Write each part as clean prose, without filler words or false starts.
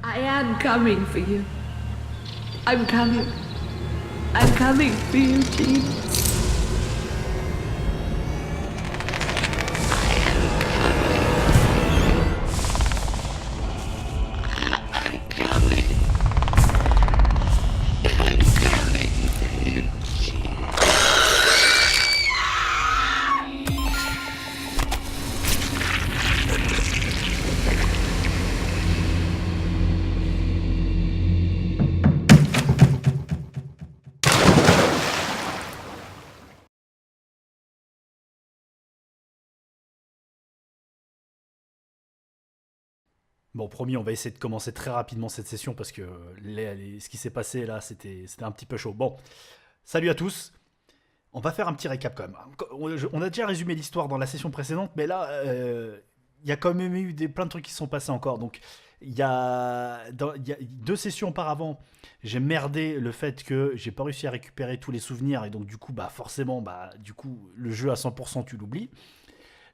I am coming for you. I'm coming. I'm coming for you, Jean. Bon, promis, on va essayer de commencer très rapidement cette session parce que ce qui s'est passé là, c'était un petit peu chaud. Bon, salut à tous. On va faire un petit récap quand même. On a déjà résumé l'histoire dans la session précédente, mais là, il y a quand même eu plein de trucs qui se sont passés encore. Donc, il y a 2 sessions auparavant, j'ai merdé le fait que j'ai pas réussi à récupérer tous les souvenirs et donc du coup, bah forcément, du coup, le jeu à 100% tu l'oublies.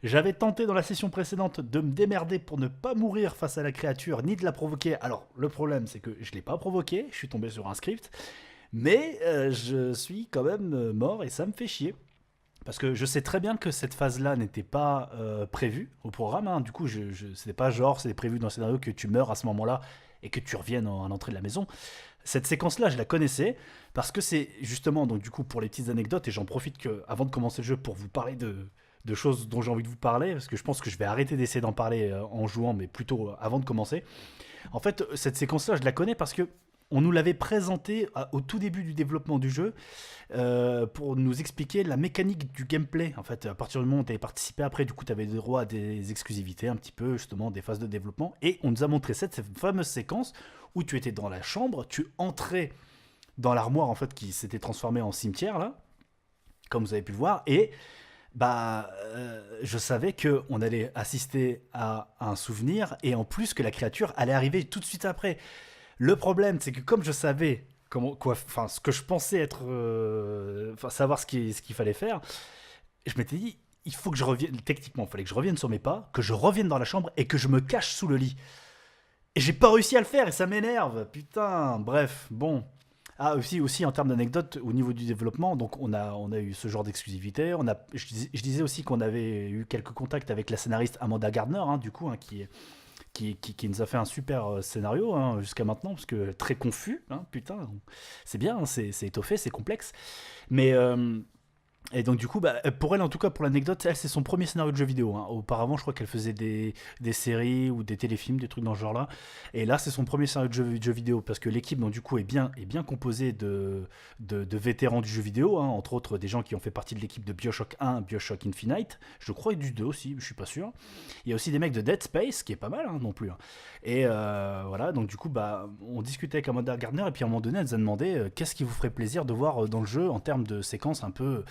J'avais tenté dans la session précédente de me démerder pour ne pas mourir face à la créature ni de la provoquer. Alors, le problème, c'est que je ne l'ai pas provoqué, je suis tombé sur un script, mais je suis quand même mort et ça me fait chier. Parce que je sais très bien que cette phase-là n'était pas prévue au programme. Hein. Du coup, c'était pas genre, c'est prévu dans le scénario que tu meurs à ce moment-là et que tu reviennes à l'entrée de la maison. Cette séquence-là, je la connaissais parce que c'est justement, donc du coup, pour les petites anecdotes, et j'en profite avant de commencer le jeu pour vous parler de choses dont j'ai envie de vous parler, parce que je pense que je vais arrêter d'essayer d'en parler en jouant, mais plutôt avant de commencer. En fait, cette séquence-là, je la connais parce que on nous l'avait présentée au tout début du développement du jeu pour nous expliquer la mécanique du gameplay. En fait, à partir du moment où tu avais participé après, du coup, tu avais le droit à des exclusivités, un petit peu, justement, des phases de développement. Et on nous a montré cette fameuse séquence où tu étais dans la chambre, tu entrais dans l'armoire, en fait, qui s'était transformée en cimetière, là, comme vous avez pu le voir, et je savais qu'on allait assister à un souvenir et en plus que la créature allait arriver tout de suite après. Le problème, c'est que comme je savais ce que je pensais être, savoir ce qu'il fallait faire, je m'étais dit, il faut que je revienne, techniquement, il fallait que je revienne sur mes pas, que je revienne dans la chambre et que je me cache sous le lit. Et j'ai pas réussi à le faire et ça m'énerve, putain, bref, bon. Ah, aussi en termes d'anecdotes, au niveau du développement, donc on a eu ce genre d'exclusivité. Je disais aussi qu'on avait eu quelques contacts avec la scénariste Amanda Gardner, hein, du coup, hein, qui nous a fait un super scénario hein, jusqu'à maintenant, parce que très confus, hein, putain, c'est bien, hein, c'est étoffé, c'est complexe. Mais et donc du coup, pour elle en tout cas, pour l'anecdote, elle c'est son premier scénario de jeu vidéo. Hein. Auparavant, je crois qu'elle faisait des séries ou des téléfilms, des trucs dans ce genre-là. Et là, c'est son premier scénario de jeu vidéo parce que l'équipe, donc du coup, est bien composée de vétérans du jeu vidéo, hein, entre autres des gens qui ont fait partie de l'équipe de BioShock 1, BioShock Infinite. Je crois et du 2 aussi, je suis pas sûr. Il y a aussi des mecs de Dead Space, qui est pas mal hein, non plus. Hein. Et voilà, donc du coup, on discutait avec Amanda Gardner et puis à un moment donné, elle nous a demandé qu'est-ce qui vous ferait plaisir de voir dans le jeu en termes de séquences un peu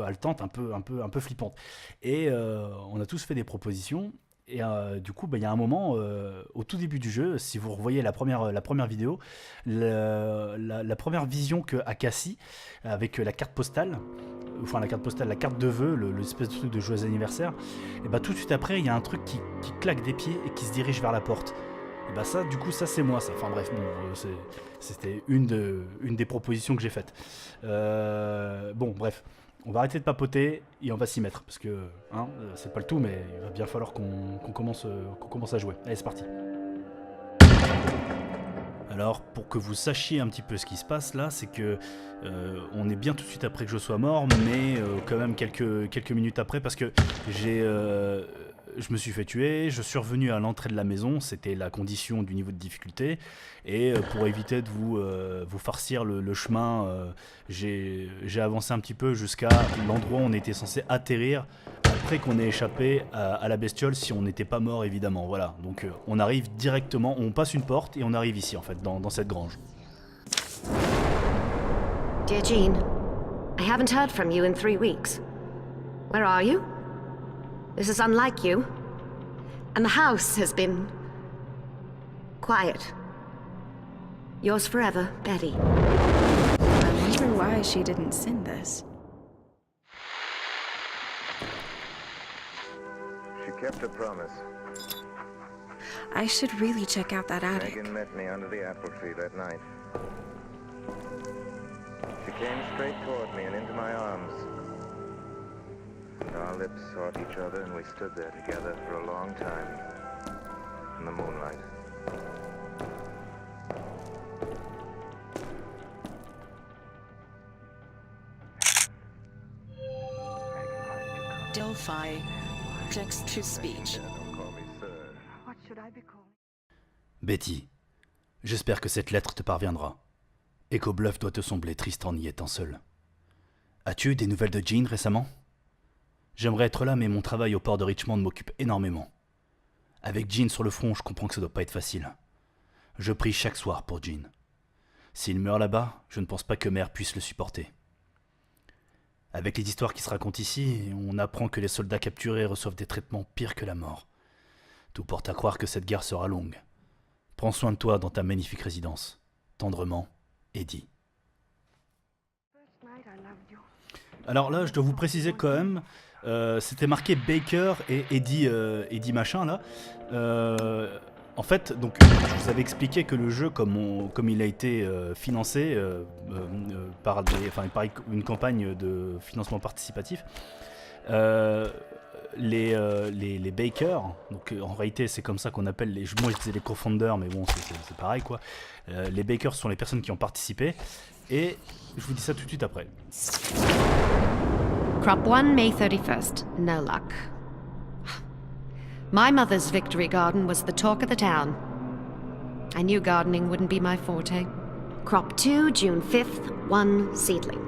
haletante, un peu flippante. Et on a tous fait des propositions. Et du coup, il y a un moment, au tout début du jeu, si vous revoyez la première vidéo, la première vision qu'a Cassie, avec la carte postale, enfin la carte postale, la carte de vœux, l'espèce de truc de joyeux anniversaire, et tout de suite après, il y a un truc qui claque des pieds et qui se dirige vers la porte. Et ça, du coup, ça c'est moi, ça. Enfin bref, bon, c'était une des propositions que j'ai faites. Bon, bref. On va arrêter de papoter et on va s'y mettre parce que c'est pas le tout, mais il va bien falloir qu'on commence à jouer. Allez, c'est parti. Alors, pour que vous sachiez un petit peu ce qui se passe là, c'est que on est bien tout de suite après que je sois mort, mais quand même quelques minutes après parce que je me suis fait tuer, je suis revenu à l'entrée de la maison, c'était la condition du niveau de difficulté, et pour éviter de vous farcir le chemin, j'ai avancé un petit peu jusqu'à l'endroit où on était censé atterrir, après qu'on ait échappé à la bestiole, si on n'était pas mort évidemment, voilà. Donc on arrive directement, on passe une porte et on arrive ici en fait, dans cette grange. Dear Jean, I haven't heard from you in 3 weeks. Where are you? This is unlike you. And the house has been quiet. Yours forever, Betty. I wonder why she didn't send this. She kept her promise. I should really check out that attic. Megan met me under the apple tree that night. She came straight toward me and into my arms. And our lips sought each other and we stood there together for a long time in the moonlight. Delphi. Text to speech. Don't call me sir. Betty, j'espère que cette lettre te parviendra, et qu'au bluff doit te sembler triste en y étant seul. As-tu eu des nouvelles de Jean récemment? J'aimerais être là, mais mon travail au port de Richmond m'occupe énormément. Avec Jean sur le front, je comprends que ça doit pas être facile. Je prie chaque soir pour Jean. S'il meurt là-bas, je ne pense pas que Mère puisse le supporter. Avec les histoires qui se racontent ici, on apprend que les soldats capturés reçoivent des traitements pires que la mort. Tout porte à croire que cette guerre sera longue. Prends soin de toi dans ta magnifique résidence. Tendrement, Eddie. Alors là, je dois vous préciser quand même, c'était marqué Baker et Eddie machin là. En fait, donc, je vous avais expliqué que le jeu, comme il a été financé par une campagne de financement participatif, les Baker, donc en réalité c'est comme ça qu'on appelle moi je disais les co-founders, mais bon c'est pareil quoi. Les Baker sont les personnes qui ont participé, et je vous dis ça tout de suite après. Crop 1, May 31st. No luck. My mother's victory garden was the talk of the town. I knew gardening wouldn't be my forte. Crop 2, June 5th. 1 seedling.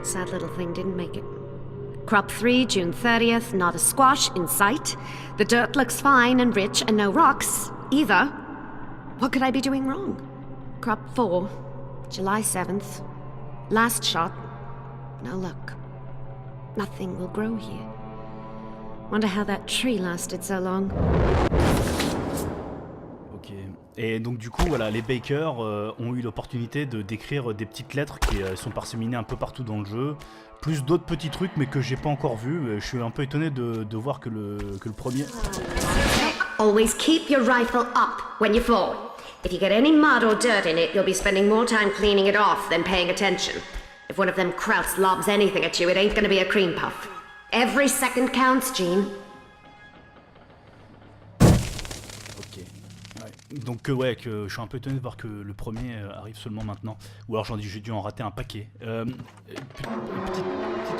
Sad little thing didn't make it. Crop 3, June 30th. Not a squash in sight. The dirt looks fine and rich and no rocks either. What could I be doing wrong? Crop 4, July 7th. Last shot. No luck. Nothing will grow here. Wonder how that tree lasted so long. Ok. Et donc du coup, voilà, les Baker ont eu l'opportunité de d'écrire des petites lettres qui sont parséminées un peu partout dans le jeu, plus d'autres petits trucs mais que j'ai pas encore vus. Je suis un peu étonné de voir que le premier. Always keep your rifle up when you fall. If you get any mud or dirt in it, you'll be spending more time cleaning it off than paying attention. If one of them krauts lobs anything at you, it ain't gonna be a cream puff. Every second counts, Jean. Ok. Ouais. Donc ouais, que je suis un peu étonné de voir que le premier arrive seulement maintenant. Ou alors j'ai dû en rater un paquet. Petite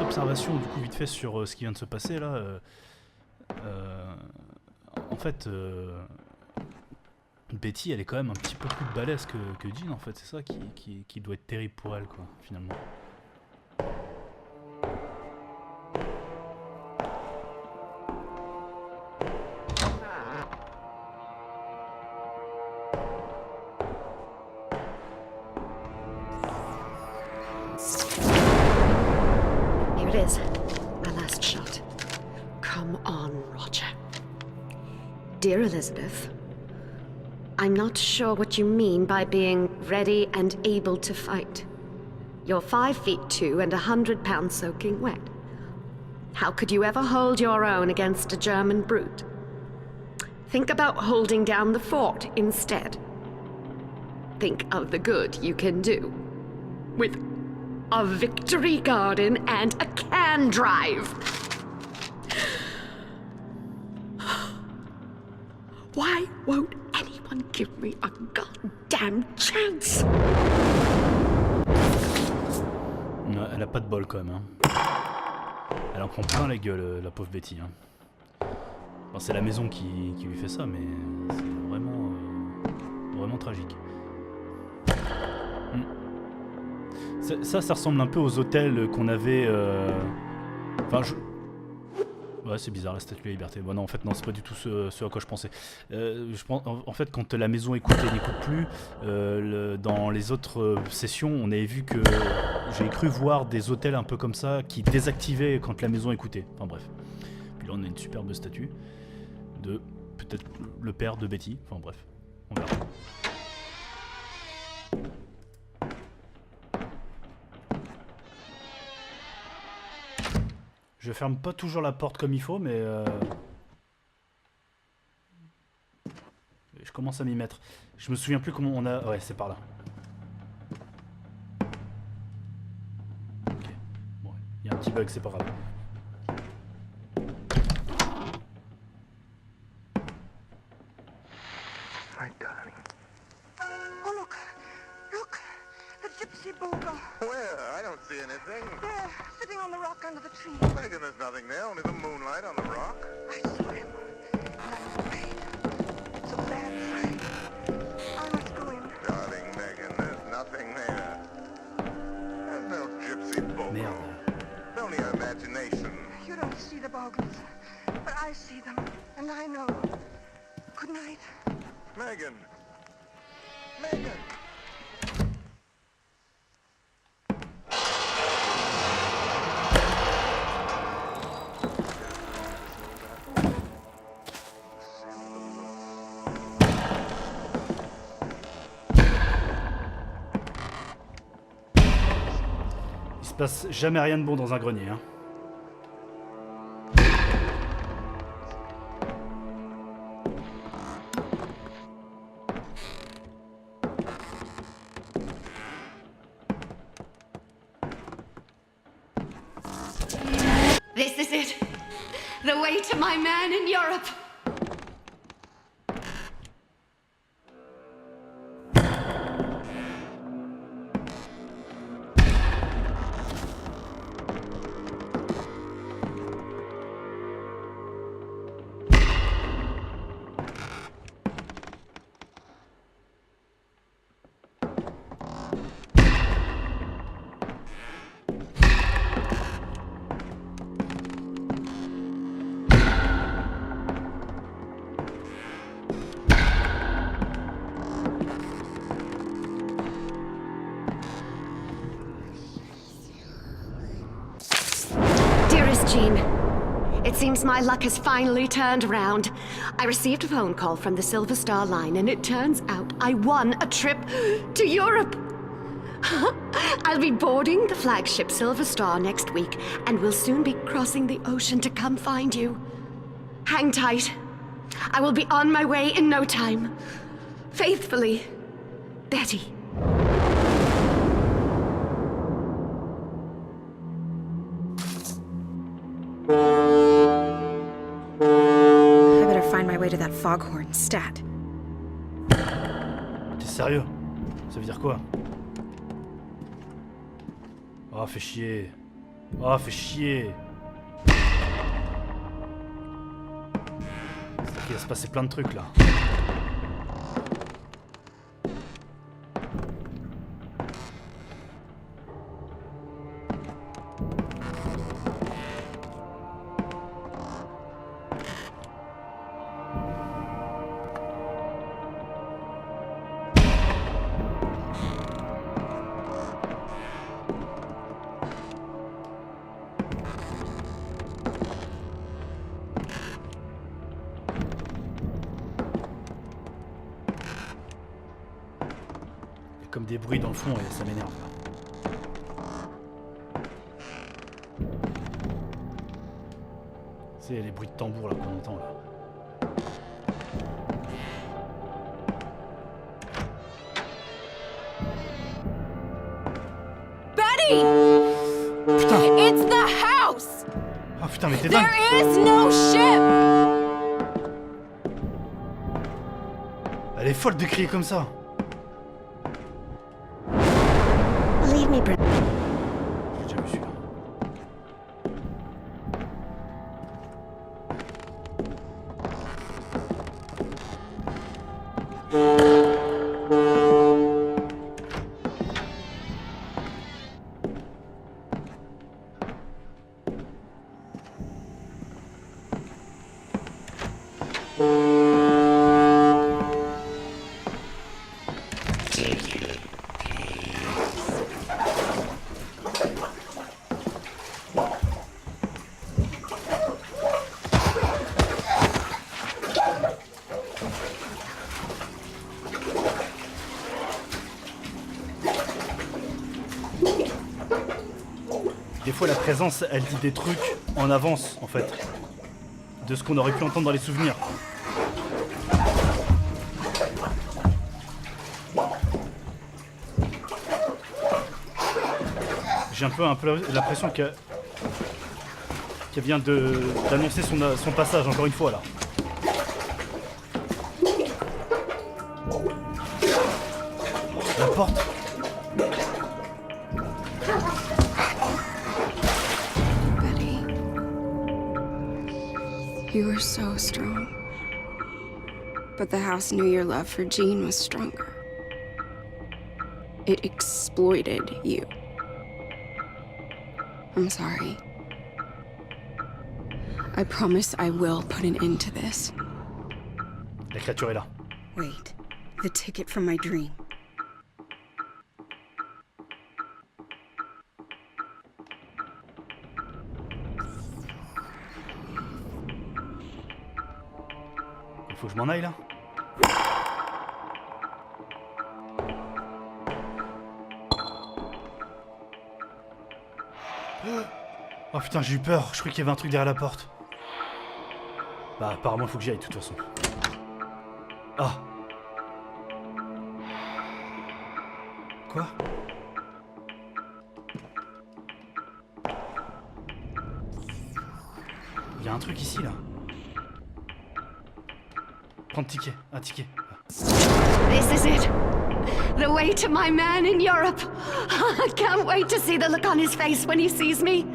observation du coup vite fait sur ce qui vient de se passer là. En fait, Betty elle est quand même un petit peu plus balèze que Jean en fait. C'est ça qui doit être terrible pour elle quoi finalement. Here it is. My last shot. Come on, Roger. Dear Elizabeth, I'm not sure what you mean by being ready and able to fight. You're 5'2" and 100 pounds soaking wet. How could you ever hold your own against a German brute? Think about holding down the fort instead. Think of the good you can do. With a victory garden and a can drive. Why won't anyone give me a goddamn chance? Ouais, elle a pas de bol quand même. Hein. Elle en prend plein la gueule, la pauvre Betty. Hein. Bon, c'est la maison qui lui fait ça, mais c'est vraiment, vraiment tragique. Ça ressemble un peu aux hôtels qu'on avait. Enfin, ouais, c'est bizarre la Statue de la Liberté. Bon, non, en fait, non, c'est pas du tout ce à quoi je pensais. Je pense, en fait, quand la maison écoute et n'écoute plus, dans les autres sessions, on avait vu que j'ai cru voir des hôtels un peu comme ça qui désactivaient quand la maison écoutait. Enfin bref. Puis là, on a une superbe statue de peut-être le père de Betty. Enfin bref, on verra. Je ferme pas toujours la porte comme il faut, mais Je commence à m'y mettre. Je me souviens plus comment on a... Ouais, c'est par là. Ok. Bon, il y a un petit bug, c'est pas grave. My darling. Oh, look. Look. The gypsy bogle. Where? I don't see anything. There, sitting on the rock under the tree. Megan, there's nothing there, only the moonlight on the rock. I saw him. And I'm afraid. It's a bad sign. I must go in. Darling Megan, there's nothing there. There's no gypsy bogle. Merde. It's only your imagination. You don't see the bogles, but I see them, and I know. Good night. Megan! Megan! Il se passe jamais rien de bon dans un grenier, hein. This is it. The way to my man in Europe. Jean, it seems my luck has finally turned around. I received a phone call from the Silver Star Line, and it turns out I won a trip to Europe. I'll be boarding the flagship Silver Star next week, and will soon be crossing the ocean to come find you. Hang tight. I will be on my way in no time. Faithfully, Betty. I better find my way to that foghorn stat. T'es sérieux? Ça veut dire quoi? Oh, fais chier. Oh, fais chier. Il va se passer plein de trucs là. Comme des bruits dans le fond et ça m'énerve. C'est les bruits de tambour là qu'on entend là. Betty! Putain! It's the house! Ah putain mais t'es dingue! There is no ship! Elle est folle de crier comme ça! Believe me, Brit. J'ai déjà vu celui-là. Des fois la présence elle dit des trucs en avance en fait de ce qu'on aurait pu entendre dans les souvenirs. J'ai un peu l'impression qu'elle vient d'annoncer son passage encore une fois là. La porte. Betty, you were so strong. But the house knew your love for Jean was stronger. It exploited you. I'm sorry. I promise I will put an end to this. La créature est là. Wait, the ticket from my dream. Il faut que je m'en aille là. Oh putain, j'ai eu peur, je croyais qu'il y avait un truc derrière la porte. Bah apparemment il faut que j'y aille de toute façon. Ah. Quoi? Il y a un truc ici là. Prends le ticket, un ticket. This is it. The way to my man in Europe. I can't wait to see the look on his face when he sees me.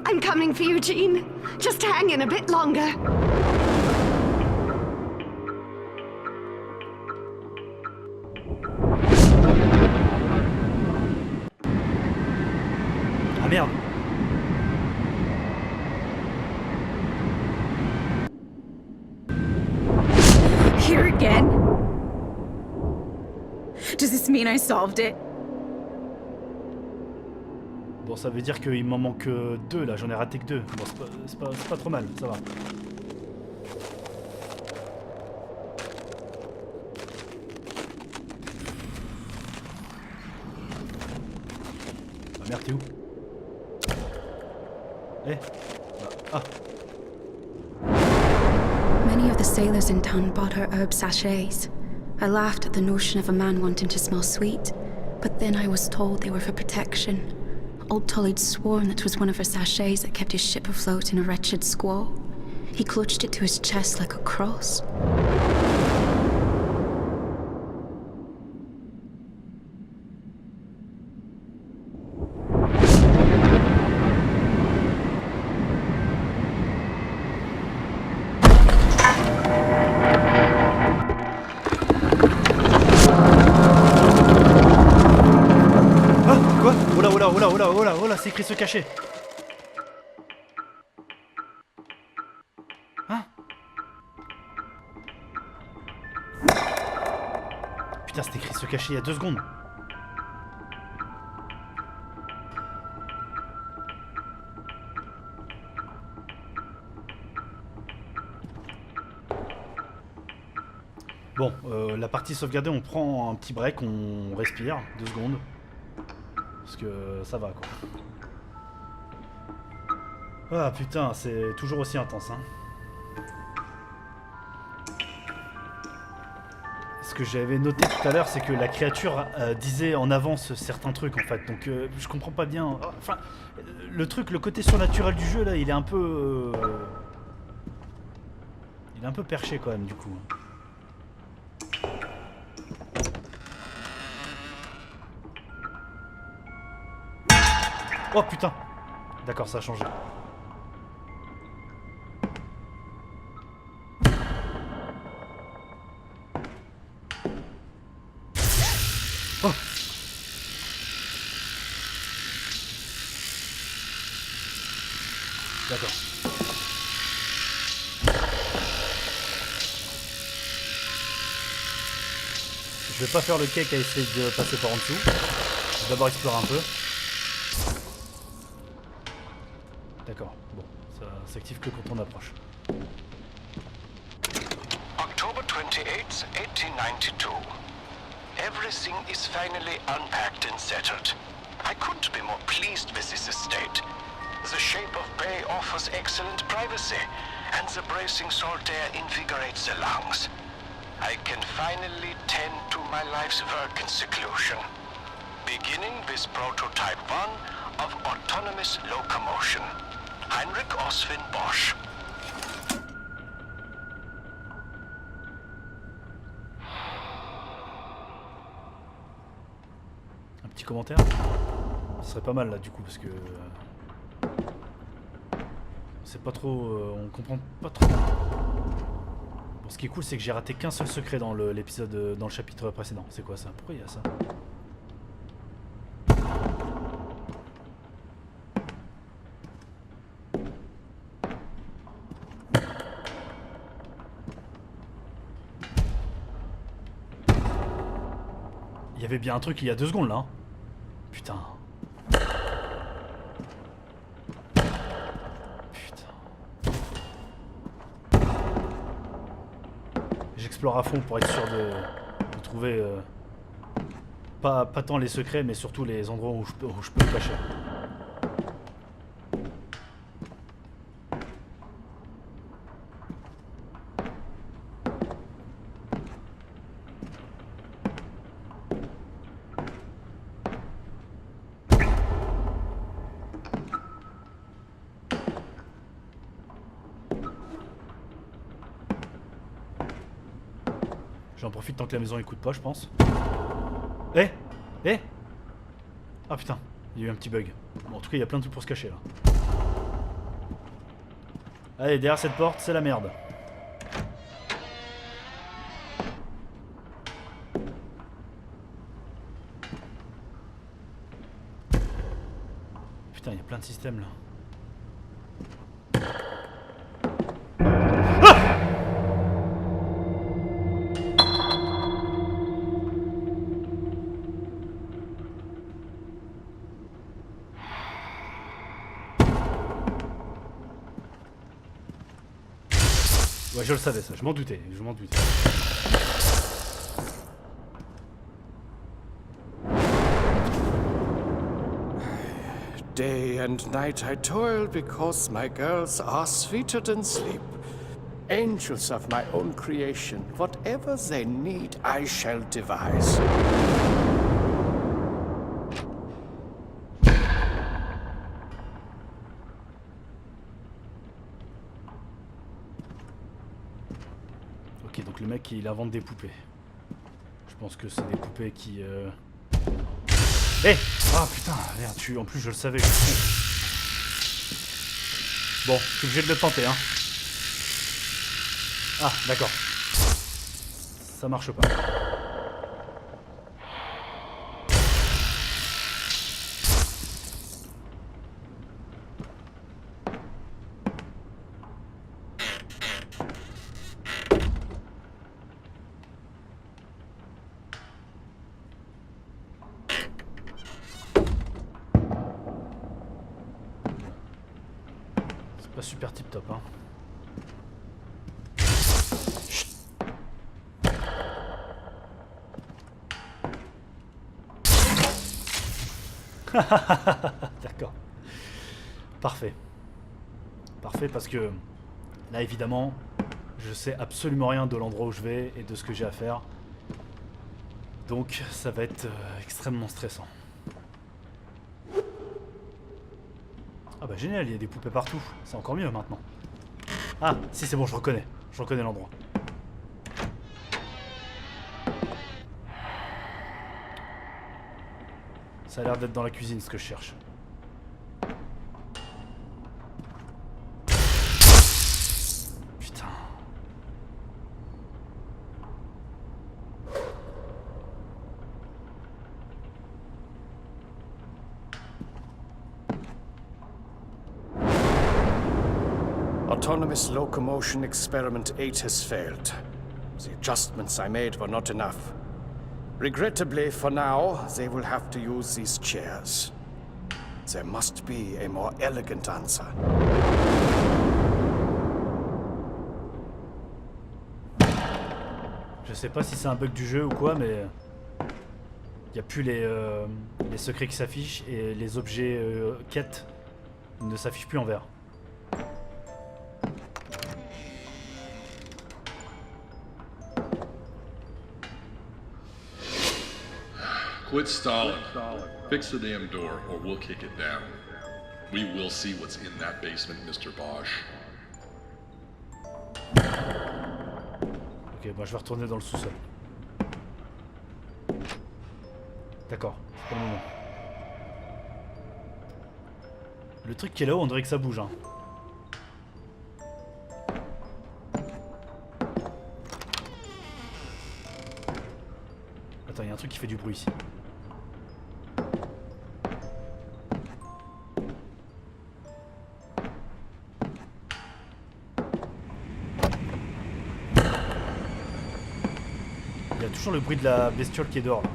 I'm coming for you, Jean. Just hang in a bit longer. Ah merde. Here again? Does this mean I solved it? Bon, ça veut dire qu'il m'en manque 2 là, j'en ai raté que 2. Bon, c'est pas trop mal, ça va. Ah merde, t'es où? Eh? Ah. Many of the sailors in town bought her herb sachets. I laughed at the notion of a man wanting to smell sweet, but then I was told they were for protection. Old Tully'd sworn that was one of her sachets that kept his ship afloat in a wretched squall. He clutched it to his chest like a cross. Oh là, c'est écrit se cacher. Hein? Putain, c'est écrit se cacher il y a 2 secondes. Bon, la partie sauvegardée, on prend un petit break, on respire 2 secondes. Parce que ça va quoi. Ah putain, c'est toujours aussi intense hein. Ce que j'avais noté tout à l'heure, c'est que la créature disait en avance certains trucs en fait. Donc je comprends pas bien. Enfin, le côté surnaturel du jeu là, il est un peu... il est un peu perché quand même du coup. Oh putain! D'accord, ça a changé. Oh! D'accord. Je vais pas faire le cake à essayer de passer par en dessous. Je vais d'abord explorer un peu. D'accord, bon, ça s'active que quand on approche. October 28th, 1892. Everything is finally unpacked and settled. I couldn't be more pleased with this estate. The shape of bay offers excellent privacy, and the bracing salt air invigorates the lungs. I can finally tend to my life's work in seclusion. Beginning with Prototype 1 of autonomous locomotion. Heinrich Oswin Bosch. Un petit commentaire? Ce serait pas mal là du coup parce que... c'est pas trop... on comprend pas trop. Bon, ce qui est cool c'est que j'ai raté qu'un seul secret dans l'épisode, dans le chapitre précédent. C'est quoi ça? Pourquoi il y a ça? Il y avait bien un truc il y a 2 secondes là. Hein. Putain. J'explore à fond pour être sûr de trouver pas tant les secrets mais surtout les endroits où je peux me cacher. J'en profite tant que la maison écoute pas, je pense. Eh! Eh! Ah putain, il y a eu un petit bug. Bon, en tout cas, il y a plein de trucs pour se cacher là. Allez, derrière cette porte, c'est la merde. Putain, il y a plein de systèmes là. Ouais, je le savais ça, je m'en doutais, Day and night I toil because my girls are sweeter than sleep. Angels of my own creation, whatever they need, I shall devise. Ok, donc le mec il invente des poupées. Je pense que c'est des poupées qui... Eh! Ah putain, merde, en plus je le savais, je suis con. Bon, je suis obligé de le tenter, hein. Ah, d'accord. Ça marche pas. Pas super tip top hein. D'accord. Parfait. Parfait parce que là évidemment je sais absolument rien de l'endroit où je vais et de ce que j'ai à faire. Donc ça va être extrêmement stressant. Ah bah génial, il y a des poupées partout. C'est encore mieux maintenant. Ah, si c'est bon, je reconnais. Je reconnais l'endroit. Ça a l'air d'être dans la cuisine ce que je cherche. Putain. Autonomous locomotion experiment 8 has failed. The adjustments I made were not enough. Regrettably, for now, they will have to use these chairs. There must be a more elegant answer. Je sais pas si c'est un bug du jeu ou quoi, mais il n'y a plus les secrets qui s'affichent et les objets quêtes ne s'affichent plus en vert. Quit stalling. Fix the damn door, or we'll kick it down. We will see what's in that basement, Mr. Bosch. Ok, bon, je vais retourner dans le sous-sol. D'accord, c'est pas le moment. Le truc qui est là-haut, on dirait que ça bouge, hein. Attends, il y a un truc qui fait du bruit ici. Il y a toujours le bruit de la bestiole qui est dehors là.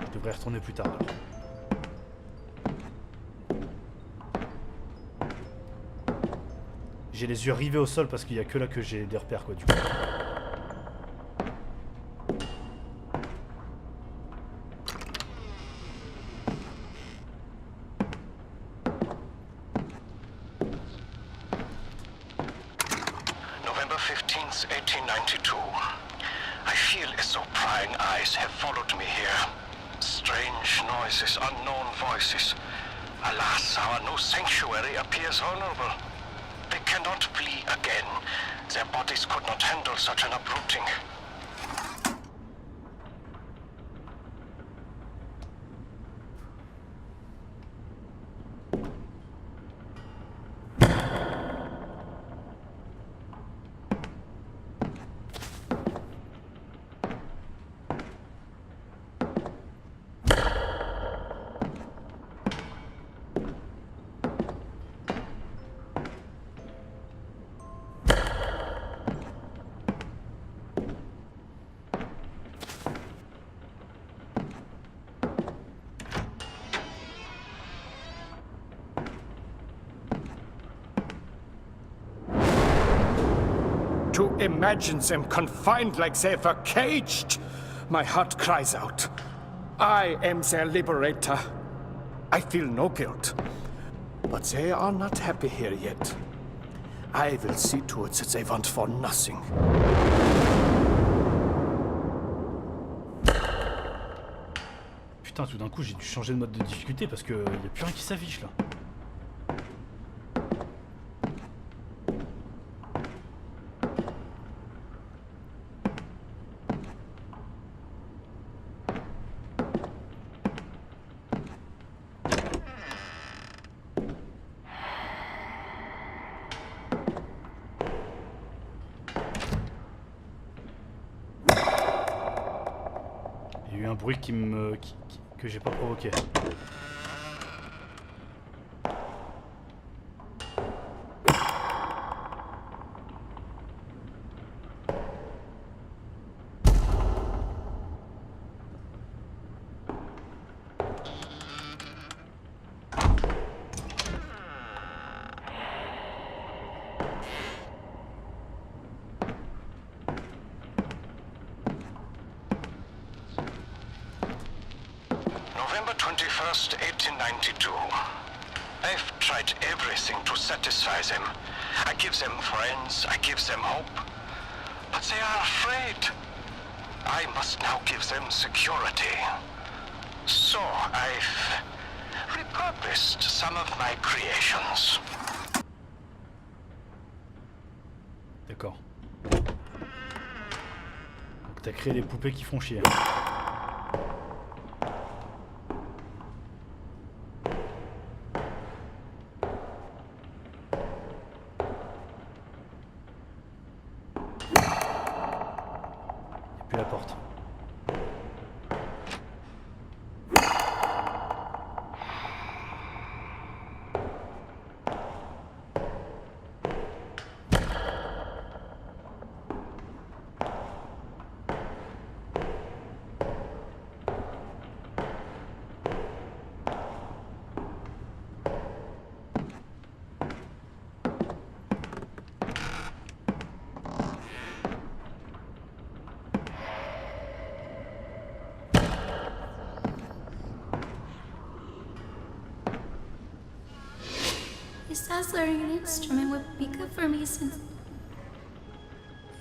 Je devrais retourner plus tard alors. J'ai les yeux rivés au sol parce qu'il n'y a que là que j'ai des repères quoi du coup. November 15th, 1892. I feel as though prying eyes have followed me here. Strange noises, unknown voices. Alas, our new sanctuary appears vulnerable. They cannot flee again. Their bodies could not handle such an uprooting. To imagine them confined like they were caged, my heart cries out. I am their liberator. I feel no guilt. But they are not happy here yet. I will see to it that they want for nothing. Putain, tout d'un coup j'ai dû changer de mode de difficulté parce que y a plus rien qui s'affiche là. Il y a eu un bruit que j'ai pas provoqué. November 21st, 1892. I've tried everything to satisfy them. I give them friends, I give them hope. But they are afraid. I must now give them security. So I've repurposed some of my creations. D'accord. Donc t'as créé des poupées qui font chier. Puis la porte. perhaps learning an instrument would be good for me since...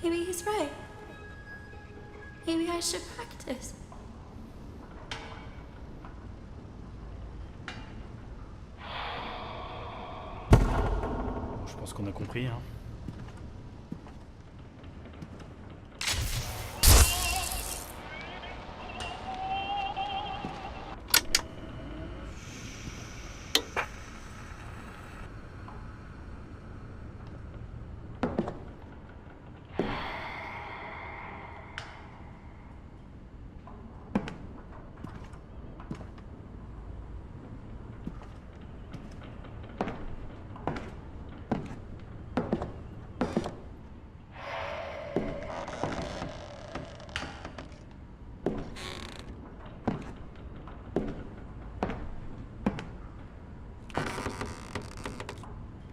Maybe he's right. Maybe I should practice. Bon, je pense qu'on a compris, hein.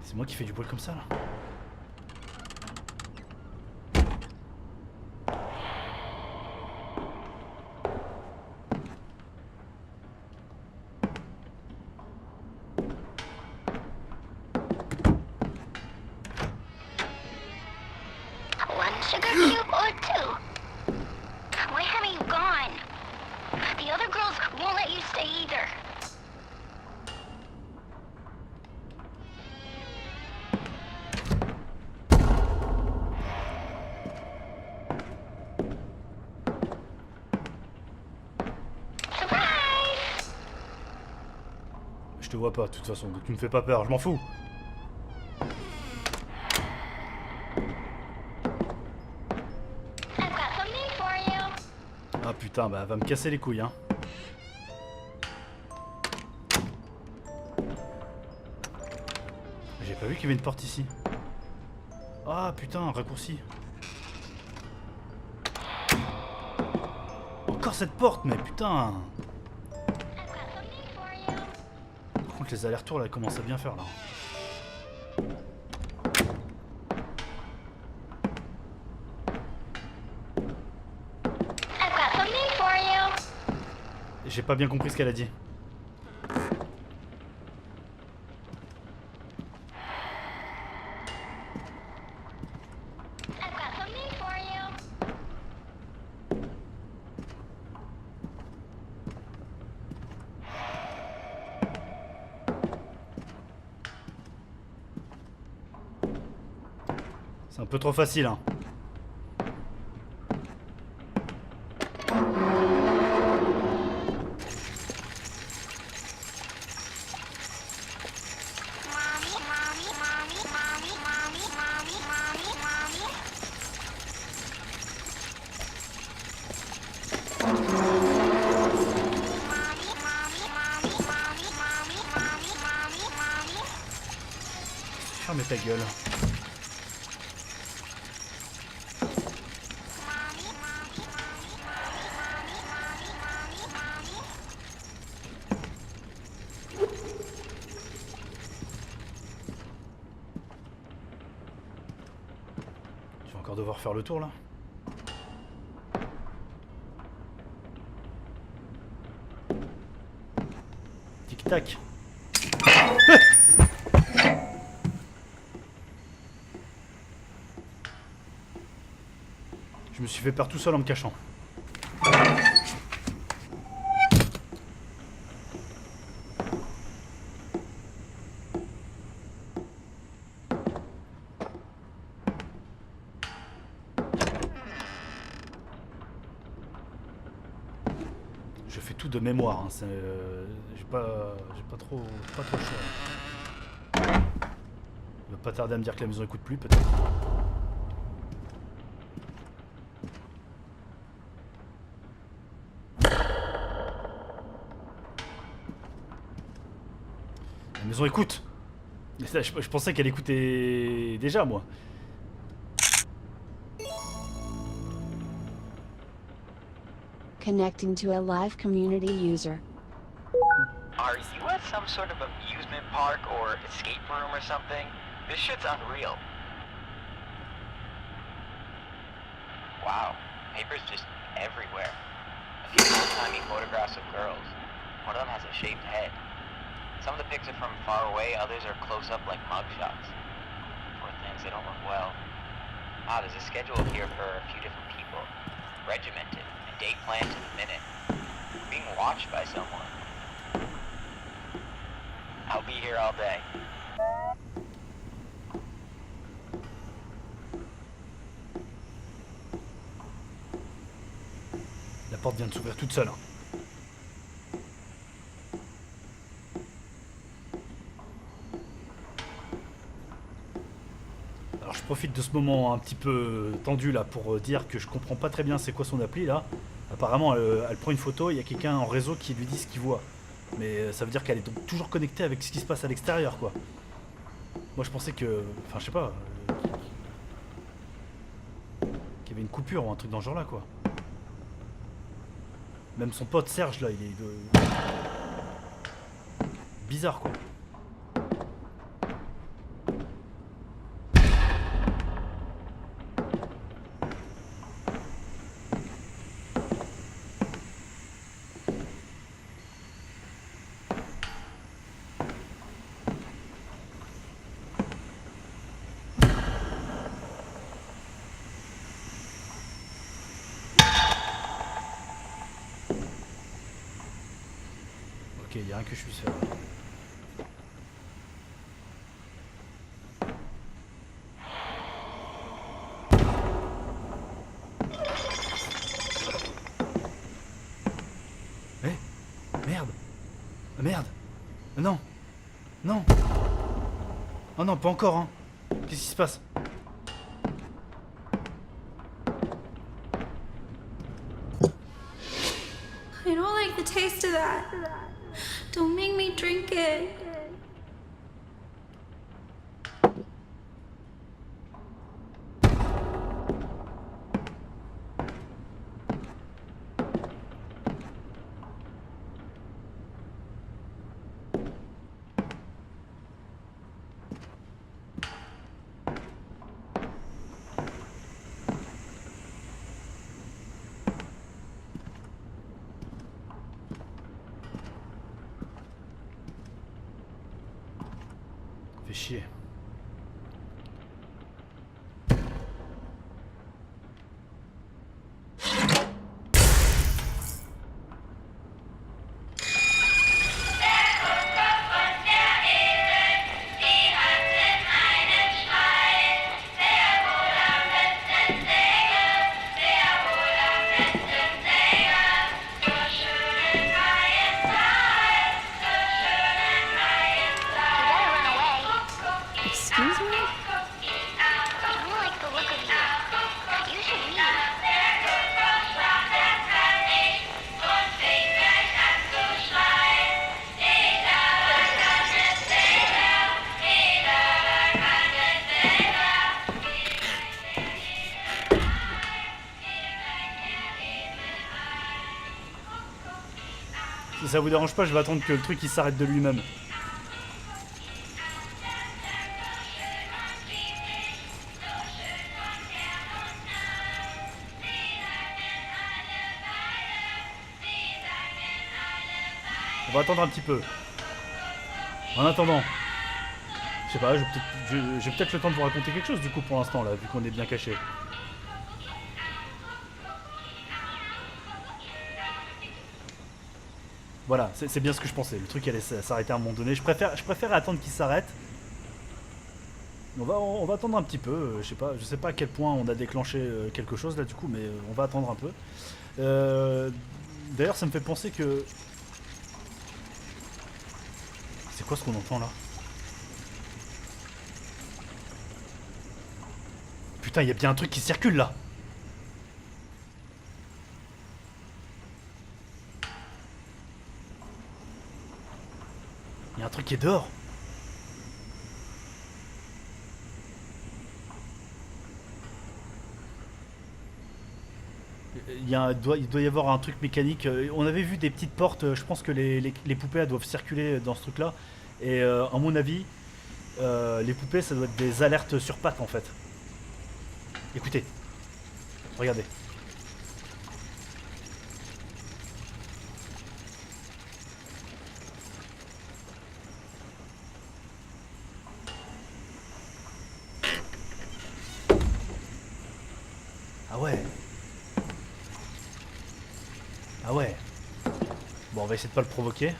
C'est moi qui fais du bruit comme ça là. One sugar cube or two? Why haven't you gone? The other girls won't let you stay either. Je te vois pas de toute façon, donc tu me fais pas peur, je m'en fous. I've got something for you. Ah putain, bah elle va me casser les couilles, hein. J'ai pas vu qu'il y avait une porte ici. Ah putain, un raccourci. Encore cette porte, mais putain. Par contre, les allers-retours là, elles commencent à bien faire là. I've got something for you. J'ai pas bien compris ce qu'elle a dit. I've got something for you. C'est un peu trop facile, hein. Fermez ta gueule. Je vais encore devoir faire le tour là. Tic tac. Je me suis fait peur tout seul en me cachant. Je fais tout de mémoire, hein. J'ai pas trop le choix. Il va pas tarder à me dire que la maison écoute plus, peut-être. La maison écoute. Je pensais qu'elle écoutait déjà, moi. Connecting to a live community user. Are you at some sort of amusement park or escape room or something? This shit's unreal. Wow, paper's just everywhere. A few old-timey photographs of girls. One of them has a shaved head. Some of the pics are from far away, others are close up like mugshots. Poor things, they don't look well. Ah, there's a schedule here for a few different people. Regimented, a date planned to the minute. Being watched by someone. I'll be here all day. La porte vient de s'ouvrir toute seule. Hein. Alors je profite de ce moment un petit peu tendu là pour dire que je comprends pas très bien c'est quoi son appli là. Apparemment elle prend une photo, il y a quelqu'un en réseau qui lui dit ce qu'il voit. Mais ça veut dire qu'elle est donc toujours connectée avec ce qui se passe à l'extérieur quoi. Moi je pensais que... Enfin je sais pas... qu'il y avait une coupure ou un truc dans ce genre là quoi. Même son pote Serge là, il est... bizarre quoi. Ok, il n'y a rien que je puisse faire. Eh, merde. Ah, merde. Non. Non. Oh non, pas encore, hein. Qu'est-ce qui se passe? I don't like the taste of that. Don't make me drink it. Fait chier. Excuse me? I don't like the look of you. You should leave. Si ça vous dérange pas, je vais attendre que le truc il s'arrête de lui-même. On va attendre un petit peu. En attendant, je sais pas, j'ai peut-être le temps de vous raconter quelque chose du coup pour l'instant là, vu qu'on est bien caché. Voilà, c'est bien ce que je pensais. Le truc allait s'arrêter à un moment donné. Je préfère attendre qu'il s'arrête. On va attendre un petit peu. Je sais pas à quel point on a déclenché quelque chose là du coup, mais on va attendre un peu. D'ailleurs, ça me fait penser que... C'est quoi ce qu'on entend là? Putain, il y a bien un truc qui circule là. Il y a un truc qui est dehors. Il doit y avoir un truc mécanique. On avait vu des petites portes. Je pense que les poupées elles doivent circuler dans ce truc là. Et à mon avis, les poupées ça doit être des alertes sur pattes en fait. Écoutez. Regardez. Ah ouais. Bon, on va essayer de pas le provoquer.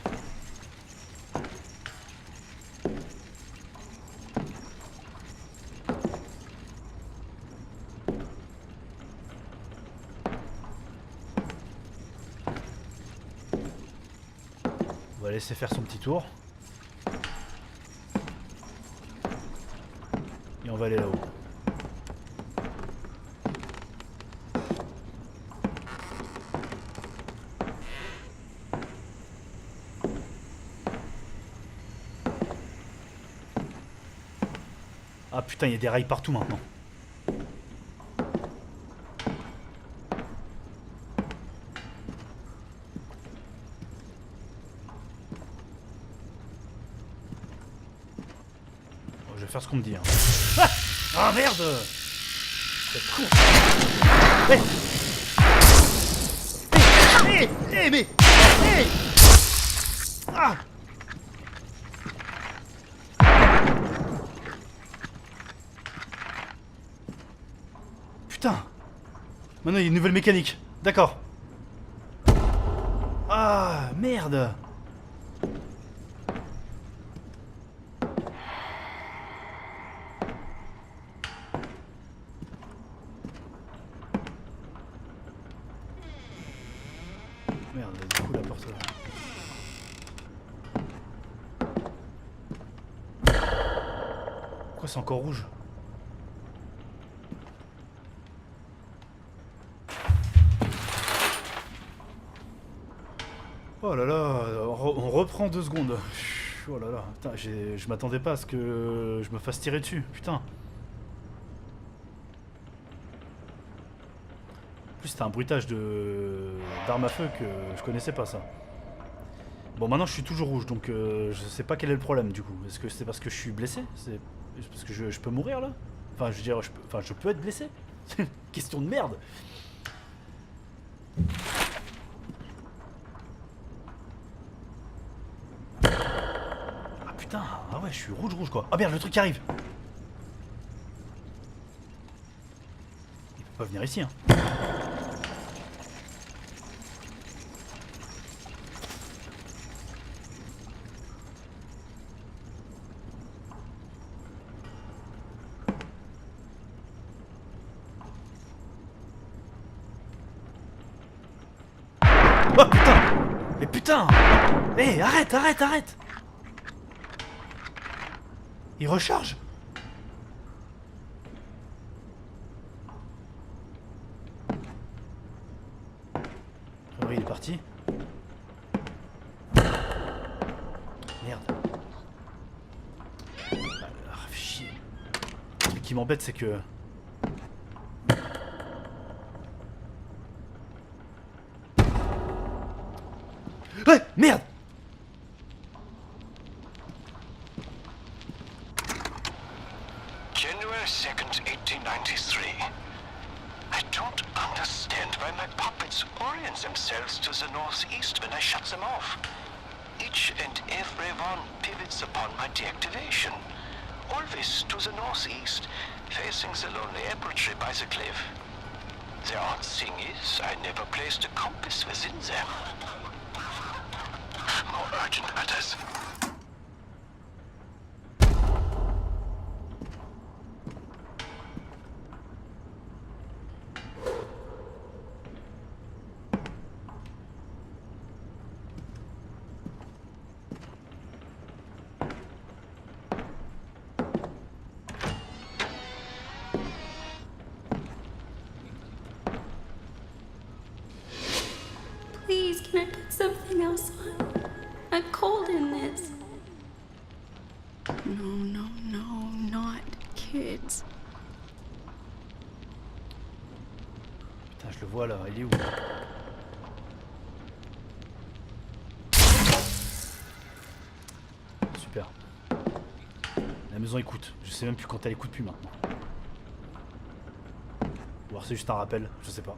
On va laisser faire son petit tour. Et on va aller là-haut. Ah putain, il y a des rails partout maintenant. Bon, je vais faire ce qu'on me dit. Hein. Ah, ah merde! C'est con! Mais... Ah! Putain! Maintenant il y a une nouvelle mécanique. D'accord. Ah merde! Merde, du coup la porte là. Pourquoi c'est encore rouge? Oh là là, on reprend 2 secondes. Oh là là, putain, je m'attendais pas à ce que je me fasse tirer dessus, putain. En plus c'était un bruitage d'arme à feu que je connaissais pas ça. Bon maintenant je suis toujours rouge donc je sais pas quel est le problème du coup. Est-ce que c'est parce que je suis blessé? C'est parce que je peux mourir là? Enfin je veux dire, je peux être blessé? C'est une question de merde. Putain, ah ouais, je suis rouge quoi. Ah merde, le truc qui arrive. Il peut pas venir ici, hein. Oh putain! Mais putain! Hé, hey, arrête! Il recharge. Oui, il est parti. Merde. Ah, chier. Le truc qui m'embête, c'est que... Ouais, merde! January 2nd, 1893. I don't understand why my puppets orient themselves to the northeast when I shut them off. Each and every one pivots upon my deactivation. Always to the northeast, facing the lonely apple tree by the cliff. The odd thing is, I never placed a compass within them. More urgent matters. Please, can I put something else on? I'm cold in this. No, not kids. Putain, je le vois là, il est où? Super. La maison écoute. Je sais même plus quand elle écoute plus maintenant. Ou alors c'est juste un rappel, je sais pas.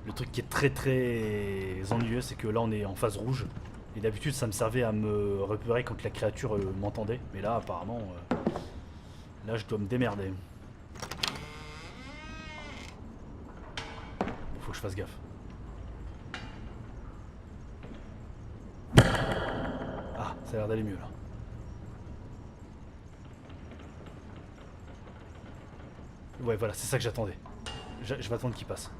Le truc qui est très ennuyeux, c'est que là on est en phase rouge. Et d'habitude ça me servait à me repérer quand la créature m'entendait. Mais là apparemment, là je dois me démerder. Bon, faut que je fasse gaffe. Ça a l'air d'aller mieux là. Ouais, voilà, c'est ça que j'attendais. Je vais attendre qu'il passe.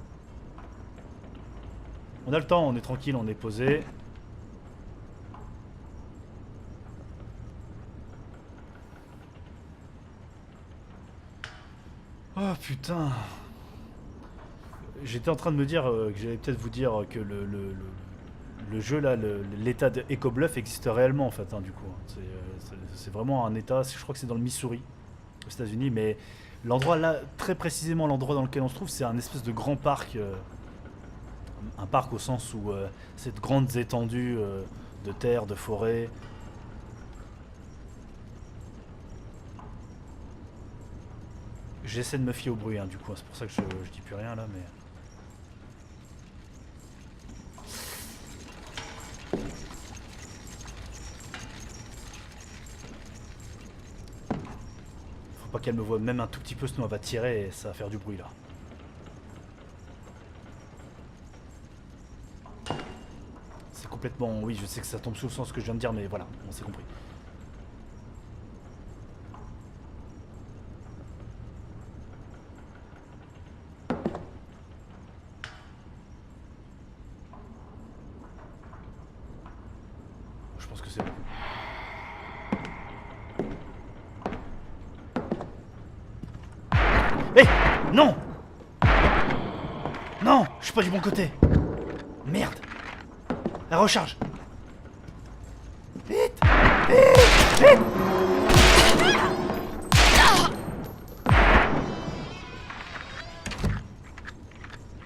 On a le temps, on est tranquille, on est posé. Oh putain. J'étais en train de me dire que j'allais peut-être vous dire que le jeu là, l'état de Echo Bluff existe réellement en fait, hein, du coup. C'est vraiment un état, je crois que c'est dans le Missouri, aux États-Unis, mais l'endroit là, très précisément l'endroit dans lequel on se trouve, c'est un espèce de grand parc. Un parc au sens où cette grande étendue de terre, de forêt. J'essaie de me fier au bruit, hein, du coup, c'est pour ça que je dis plus rien là, mais... Faut pas qu'elle me voie même un tout petit peu, sinon elle va tirer et ça va faire du bruit là. C'est complètement... Oui, je sais que ça tombe sous le sens ce que je viens de dire, mais voilà, on s'est compris. Je pense que c'est bon. Hé, non! Non, je suis pas du bon côté. Merde. La recharge. Vite! Vite! Vite!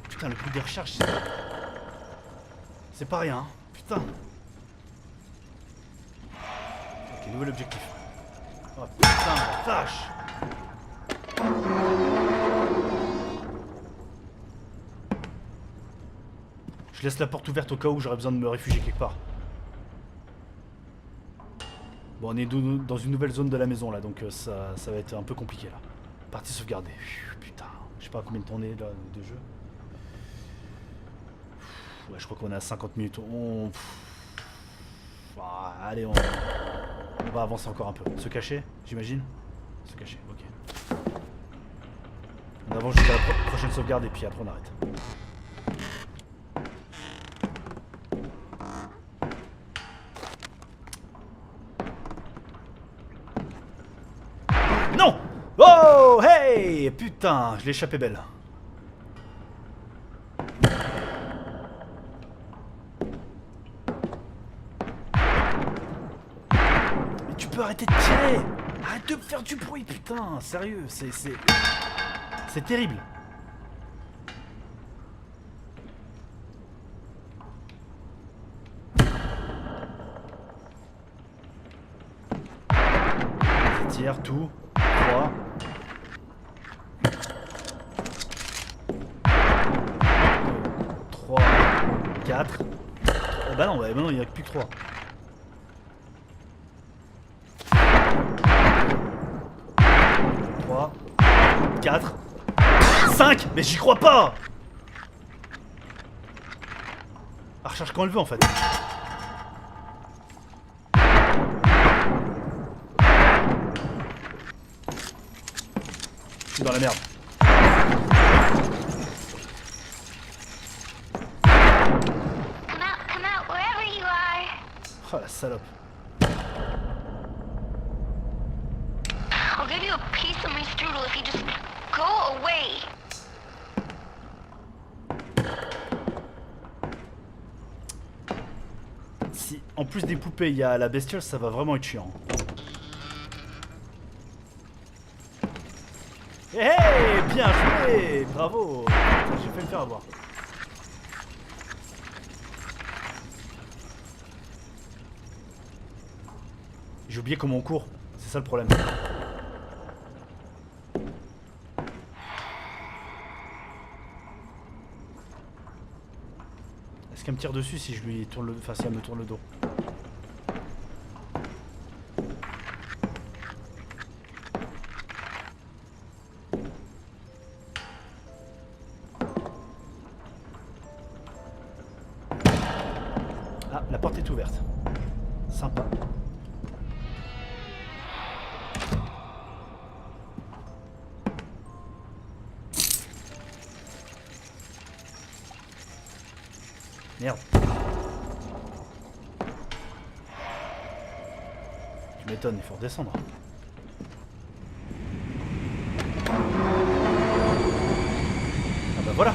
Putain, le prix des recharges, c'est pas rien, hein. Putain. Ok, nouvel objectif. Oh putain, la vache! Je laisse la porte ouverte au cas où j'aurais besoin de me réfugier quelque part. Bon, on est dans une nouvelle zone de la maison là, donc ça va être un peu compliqué là. Partie sauvegardée. Putain, je sais pas combien de temps on est là de jeu. Ouais, je crois qu'on est à 50 minutes. Allez, on va avancer encore un peu. Se cacher, j'imagine. Se cacher, ok. On avance jusqu'à la prochaine sauvegarde et puis après on arrête. Non! Oh, hey! Putain, je l'ai échappé belle. Mais tu peux arrêter de tirer! Arrête de faire du bruit, putain! Sérieux, c'est terrible. Ça tire tout. 3, 4. Oh bah non, maintenant il n'y a plus que 3. 3, 4, 5. Mais j'y crois pas. Elle recharge quand elle veut en fait. Je suis dans la merde. Come out, wherever you are. Oh la salope. I'll give you a piece of my strudel if you just go away. Si en plus des poupées il y a la bestiole, ça va vraiment être chiant. Hey, bien joué, bravo. J'ai fait me faire avoir. J'ai oublié comment on court, c'est ça le problème. Est-ce qu'elle me tire dessus si je lui tourne le... Enfin si elle me tourne le dos? Ah, la porte est ouverte. Sympa. Merde. Tu m'étonnes, il faut redescendre. Ah bah voilà.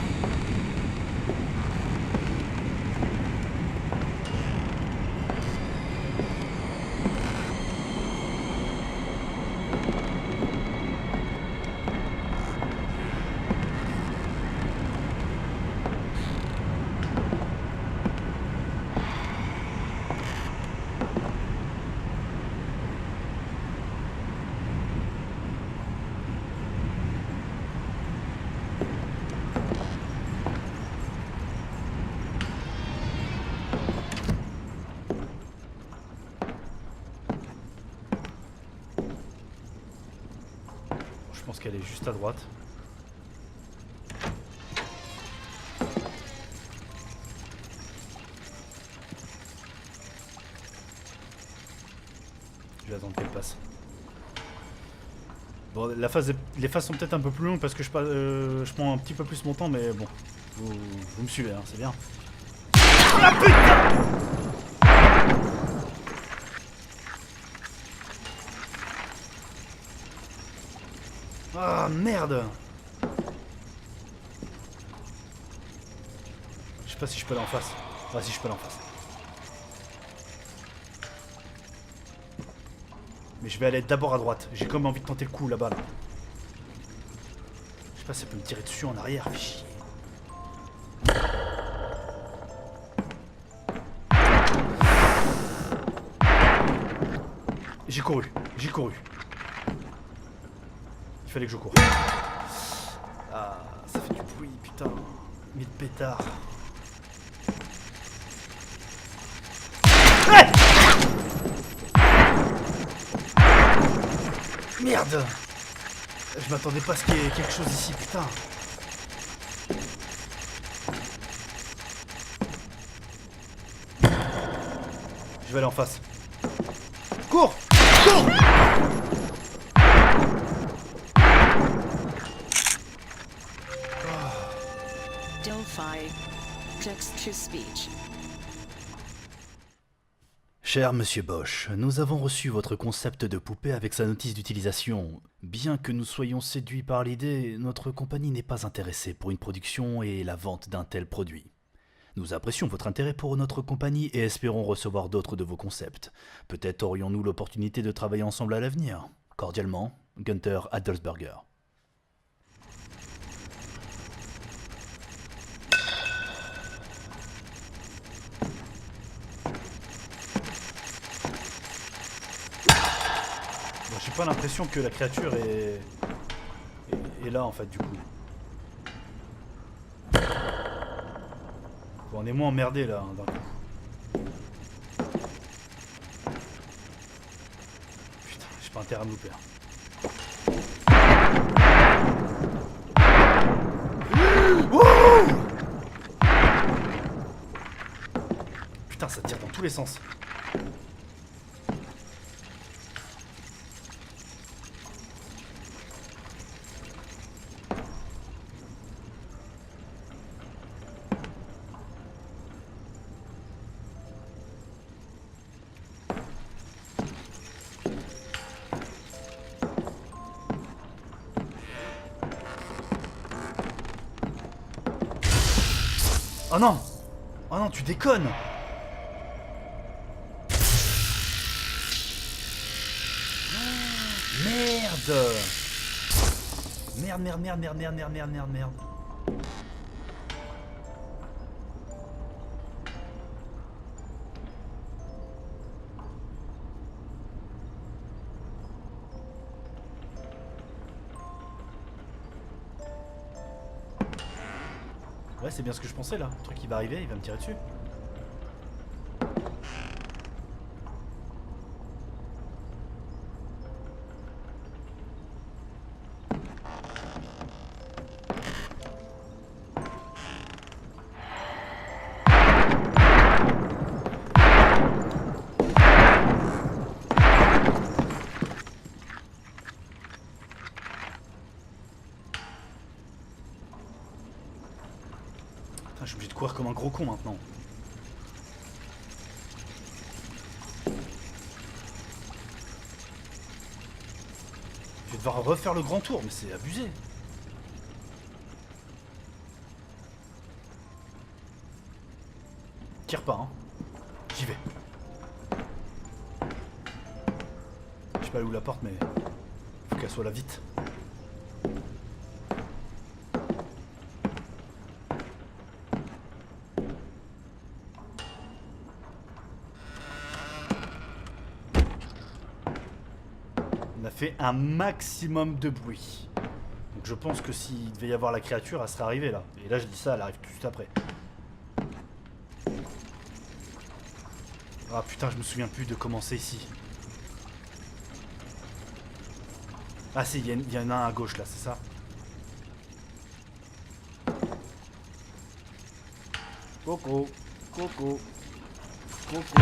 Je pense qu'elle est juste à droite. Je vais attendre qu'elle passe. Bon, les phases sont peut-être un peu plus longues parce que je prends un petit peu plus mon temps, mais bon, vous me suivez, hein, c'est bien. Ah putain! Ah merde! Je sais pas si je peux aller en face. Ah si, je peux aller en face. Mais je vais aller d'abord à droite. J'ai comme envie de tenter le coup là-bas. Là. Je sais pas si ça peut me tirer dessus en arrière. Fais chier. J'ai couru. J'ai couru. Il fallait que je cours. Ah, ça fait du bruit, putain. Mais de pétard. Hey! Merde! Je m'attendais pas à ce qu'il y ait quelque chose ici, putain. Je vais aller en face. Cours! Cours! Delphi. Text-to-speech. Cher Monsieur Bosch, nous avons reçu votre concept de poupée avec sa notice d'utilisation. Bien que nous soyons séduits par l'idée, notre compagnie n'est pas intéressée pour une production et la vente d'un tel produit. Nous apprécions votre intérêt pour notre compagnie et espérons recevoir d'autres de vos concepts. Peut-être aurions-nous l'opportunité de travailler ensemble à l'avenir. Cordialement, Gunther Adelsberger. Bon, j'ai pas l'impression que la créature est là en fait du coup. Bon, on est moins emmerdé là d'un coup. Putain, j'ai pas intérêt à me louper. Putain, ça tire dans tous les sens. Oh non! Oh non, tu déconnes! Merde! Merde, merde, merde, merde, merde, merde, merde, merde, merde. Ouais, c'est bien ce que je pensais là. Le truc qui va arriver, il va me tirer dessus. Je suis obligé de courir comme un gros con maintenant. devoir refaire le grand tour, mais c'est abusé. Tire pas, hein. J'y vais. Je sais pas où la porte, mais faut qu'elle soit là vite. On a fait un maximum de bruit. Donc je pense que s'il devait y avoir la créature, elle serait arrivée là. Et là je dis ça, elle arrive tout de suite après. Ah putain, je me souviens plus de comment c'est ici. Ah si, il y en a un à gauche là, c'est ça? Coco, Coco, Coco.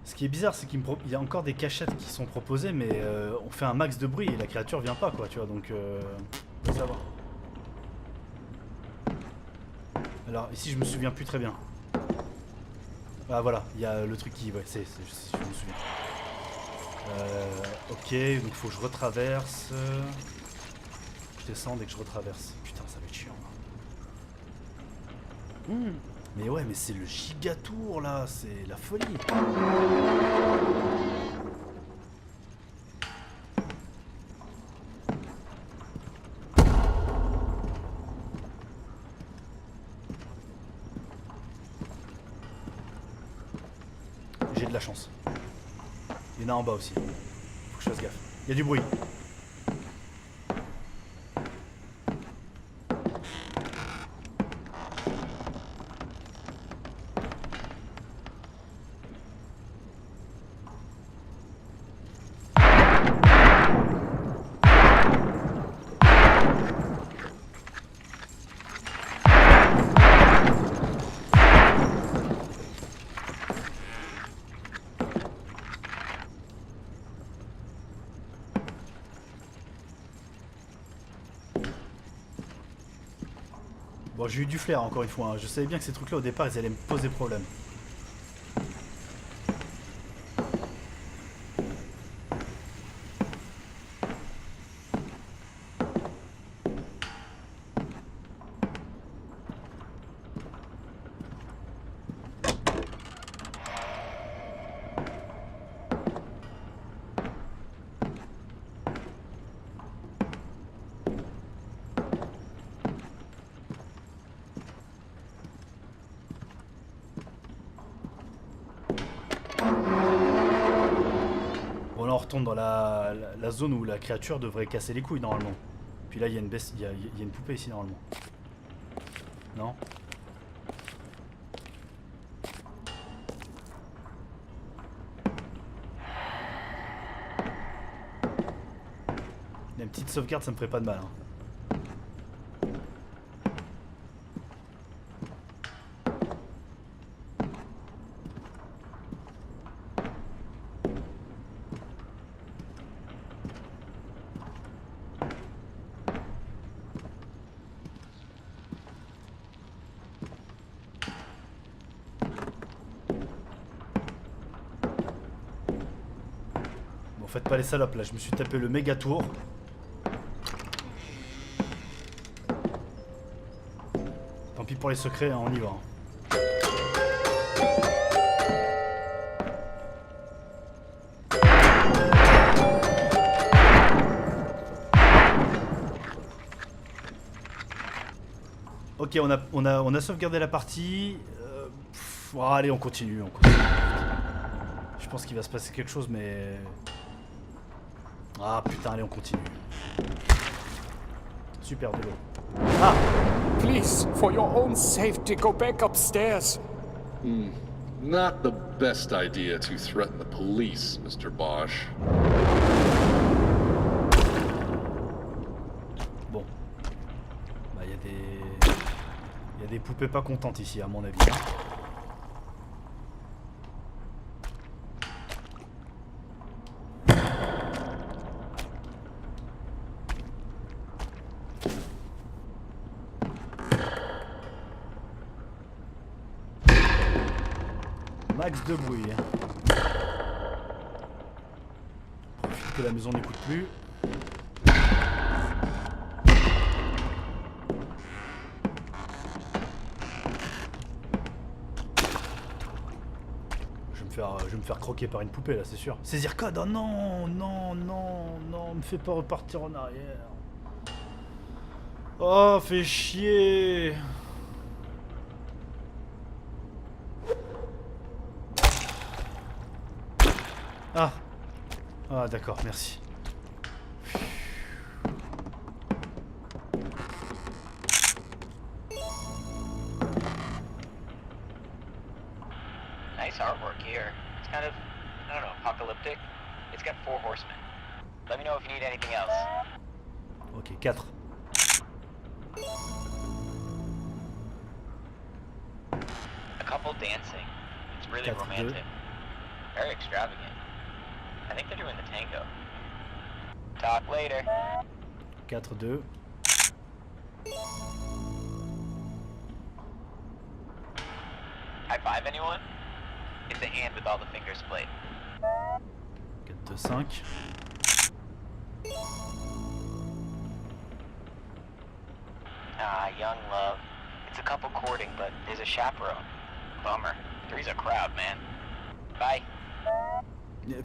Ce qui est bizarre, c'est qu'il y a encore des cachettes qui sont proposées, mais on fait un max de bruit et la créature vient pas, quoi, tu vois, donc faut savoir. Alors ici, je me souviens plus très bien. Ah voilà, il y a le truc qui, ouais, je me souviens. Ok, donc faut que je retraverse. Je descends dès que je retraverse. Putain, ça va être chiant. Mais ouais, mais c'est le giga tour là, c'est la folie. J'ai de la chance. Il y en a en bas aussi. Faut que je fasse gaffe. Il y a du bruit. Bon, j'ai eu du flair encore une fois, hein. Je savais bien que ces trucs là au départ ils allaient me poser problème. Bon là on retourne dans la zone où la créature devrait casser les couilles normalement. Puis là il y a une il y a une poupée ici normalement. Non? Une petite sauvegarde ça me ferait pas de mal, hein. Faites pas les salopes là, je me suis tapé le méga tour. Tant pis pour les secrets, hein, on y va. Ok, on a sauvegardé la partie. Allez, on continue. Je pense qu'il va se passer quelque chose, mais... Ah putain, allez, on continue. Super de l'eau. Ah! Please, for your own safety, go back upstairs. Not the best idea to threaten the police, Mr. Bosch. Bon. Bah, y Les poupées pas contentes ici, à mon avis. Hein. Max de bruit. Profite que la maison n'écoute plus. Je vais me faire croquer par une poupée là, c'est sûr. Saisir code, oh non, non, non, non, me fais pas repartir en arrière. Oh, fais chier. Ah. Ah d'accord, merci. Nice artwork here. It's kind of, I don't know, apocalyptic. It's got 4 horsemen. Let me know if you need anything else. Ok, 4. A couple dancing. It's really 4, romantic. Very extravagant. I think they're doing the tango. Talk later. 4-2. High five anyone? It's the hand with all the fingers splayed. 4-2-5. Ah, young love. It's a couple courting, but there's a chaperone. Bummer. Three's a crowd, man. Bye.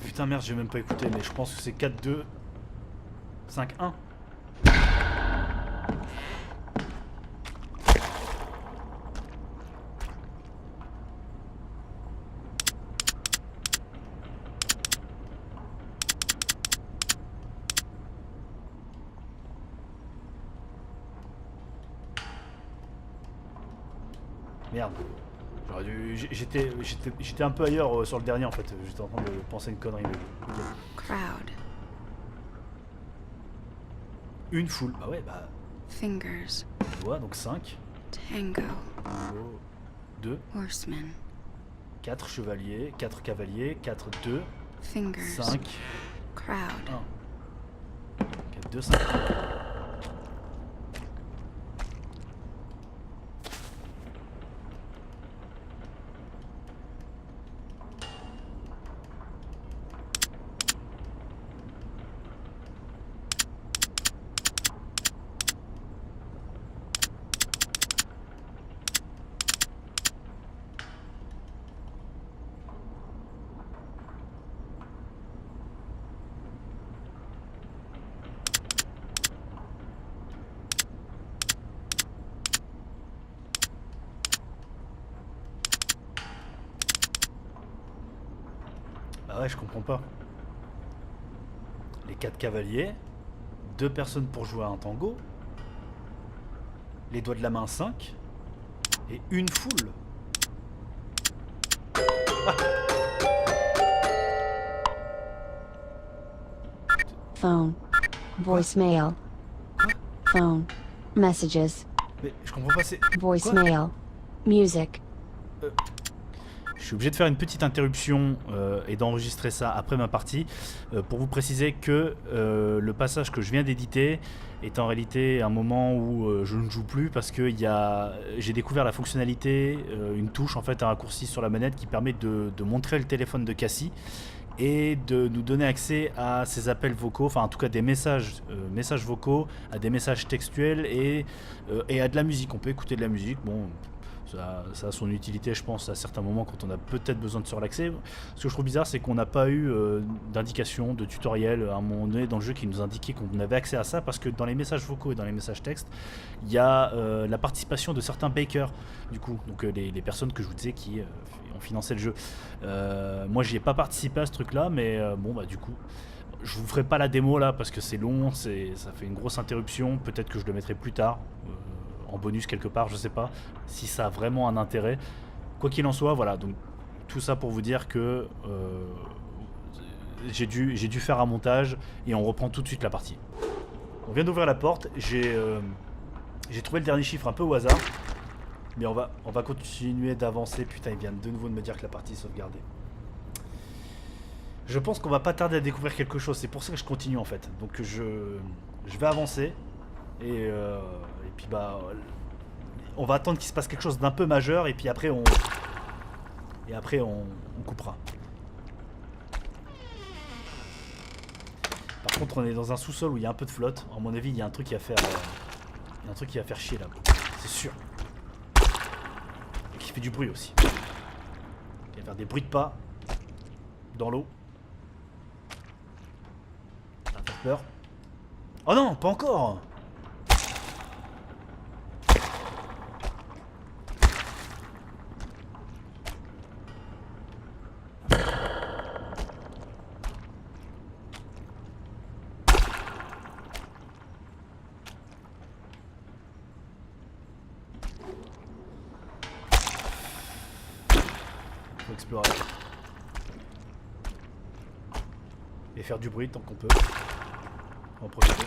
Putain merde, j'ai même pas écouté, mais je pense que c'est 4-2. 5-1. Merde. J'aurais dû... J'étais un peu ailleurs sur le dernier en fait. J'étais en train de penser une connerie. Mais... Crowd. Une foule. Bah ouais, bah... Fingers. Doigts, donc 5. Tango. 2. Horsemen. 4 chevaliers, 4 cavaliers, 4, 2. Fingers. 5. Crowd. 1. 4, 2, 5. Bah ouais, je comprends pas. Les 4 cavaliers, 2 personnes pour jouer à un tango, les doigts de la main 5, et une foule. Ah. Phone. Voicemail. Phone. Messages. Mais je comprends pas, c'est... Voicemail. Music. Je suis obligé de faire une petite interruption et d'enregistrer ça après ma partie pour vous préciser que le passage que je viens d'éditer est en réalité un moment où je ne joue plus parce que j'ai découvert la fonctionnalité, une touche en fait, un raccourci sur la manette qui permet de montrer le téléphone de Cassie et de nous donner accès à ses appels vocaux, enfin en tout cas des messages vocaux, à des messages textuels et à de la musique. On peut écouter de la musique, bon... Ça a son utilité, je pense, à certains moments quand on a peut-être besoin de surlaxer. Ce que je trouve bizarre, c'est qu'on n'a pas eu d'indication, de tutoriel à un moment donné dans le jeu qui nous indiquait qu'on avait accès à ça, parce que dans les messages vocaux et dans les messages textes, il y a la participation de certains bakers, du coup, donc les personnes que je vous disais qui ont financé le jeu. Moi, j'y ai pas participé à ce truc-là, mais bon, bah du coup... Je vous ferai pas la démo là parce que c'est long, ça fait une grosse interruption, peut-être que je le mettrai plus tard. En bonus quelque part, je sais pas si ça a vraiment un intérêt. Quoi qu'il en soit, voilà, donc tout ça pour vous dire que j'ai dû faire un montage et on reprend tout de suite la partie. On vient d'ouvrir la porte, j'ai trouvé le dernier chiffre un peu au hasard. Mais on va continuer d'avancer. Putain, il vient de nouveau de me dire que la partie est sauvegardée. Je pense qu'on va pas tarder à découvrir quelque chose. C'est pour ça que je continue en fait. Donc je vais avancer. Et puis bah... On va attendre qu'il se passe quelque chose d'un peu majeur. Et puis après on coupera. Par contre, on est dans un sous-sol où il y a un peu de flotte. À mon avis, il y a un truc qui va faire... il y a un truc qui va faire chier là. C'est sûr. Et qui fait du bruit aussi. Il va faire des bruits de pas. Dans l'eau. Ça va faire peur. Oh non, pas encore. Explorer et faire du bruit tant qu'on peut. On va en profiter.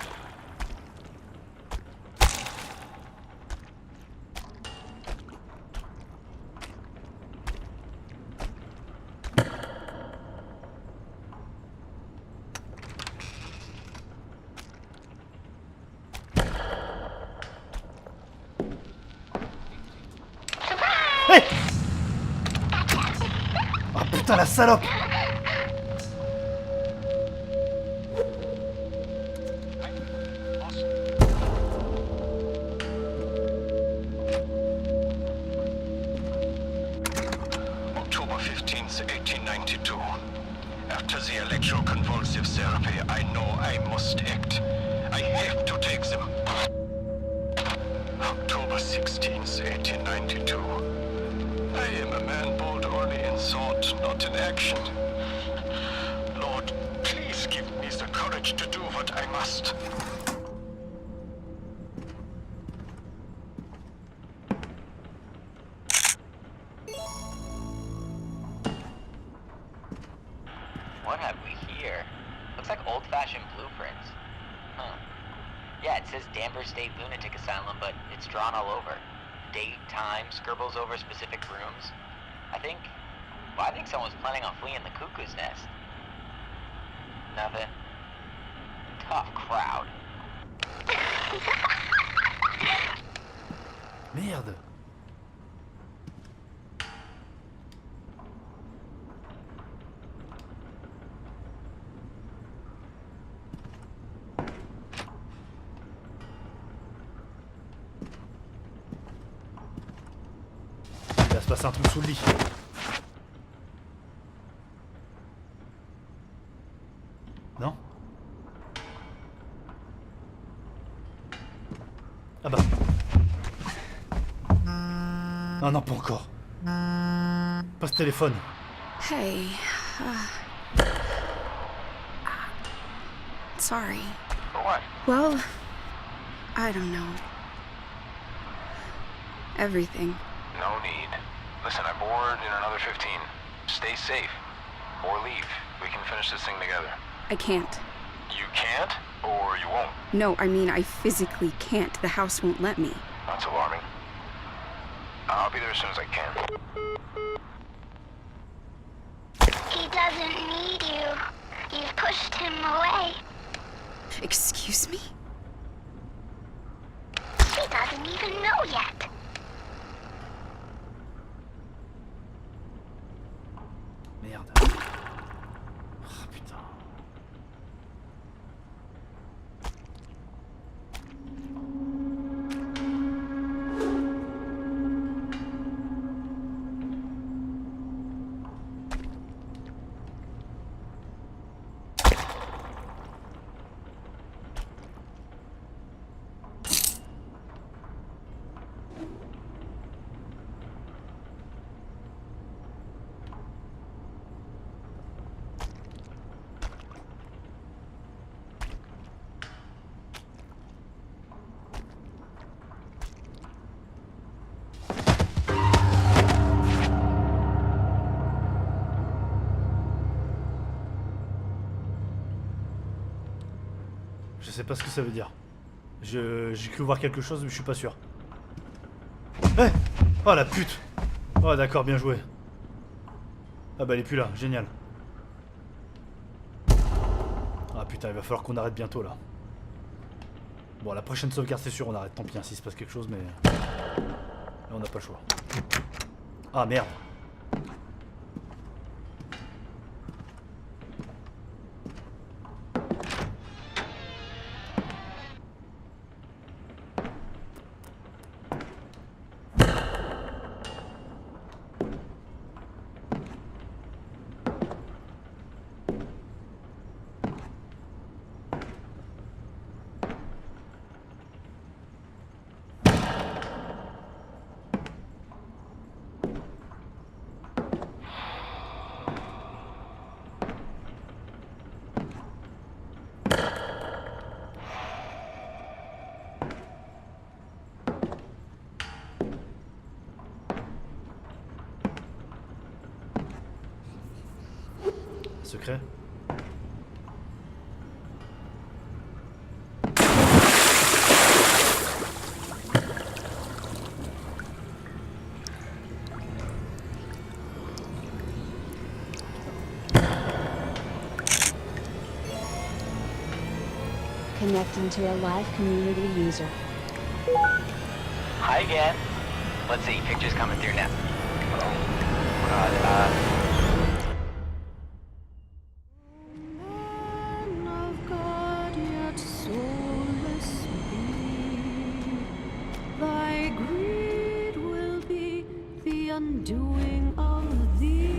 Hey! Putain la salope! October 15th, 1892. After the electroconvulsive therapy, I know I must act. I have to take them. October 16th, 1892. I am a man bold only in thought, not in action. Lord, please give me the courage to do what I must. What have we here? Looks like old-fashioned blueprints. Huh. Yeah, it says Danvers State Lunatic Asylum, but it's drawn all over. Date, time, scribbles over specific rooms. I think someone's planning on fleeing the cuckoo's nest. Nothing. Tough crowd. Merde. Il va se passer un truc sous le lit. Non? Ah bah. Non, non, pas encore. Pas ce téléphone. Hey. Sorry. For what? Well, I don't know. Everything. No need. Listen, I'm bored in another 15. Stay safe. Or leave. We can finish this thing together. I can't. You can't? Or you won't? No, I mean, I physically can't. The house won't let me. That's alarming. I'll be there as soon as I can. He doesn't need you. You've pushed him away. Excuse me? He doesn't even know yet. Merde. Oh, putain. Je sais pas ce que ça veut dire. J'ai cru voir quelque chose, mais je suis pas sûr. Hey! Oh la pute. Oh d'accord, bien joué. Ah bah elle est plus là, génial. Ah putain, il va falloir qu'on arrête bientôt là. Bon, la prochaine sauvegarde c'est sûr on arrête, tant pis hein, s'il se passe quelque chose mais... Là on n'a pas le choix. Ah merde. Secret. Connecting to a live community user. Hi again. Let's see, pictures coming through now. Oh, God, Thy greed will be the undoing of thee.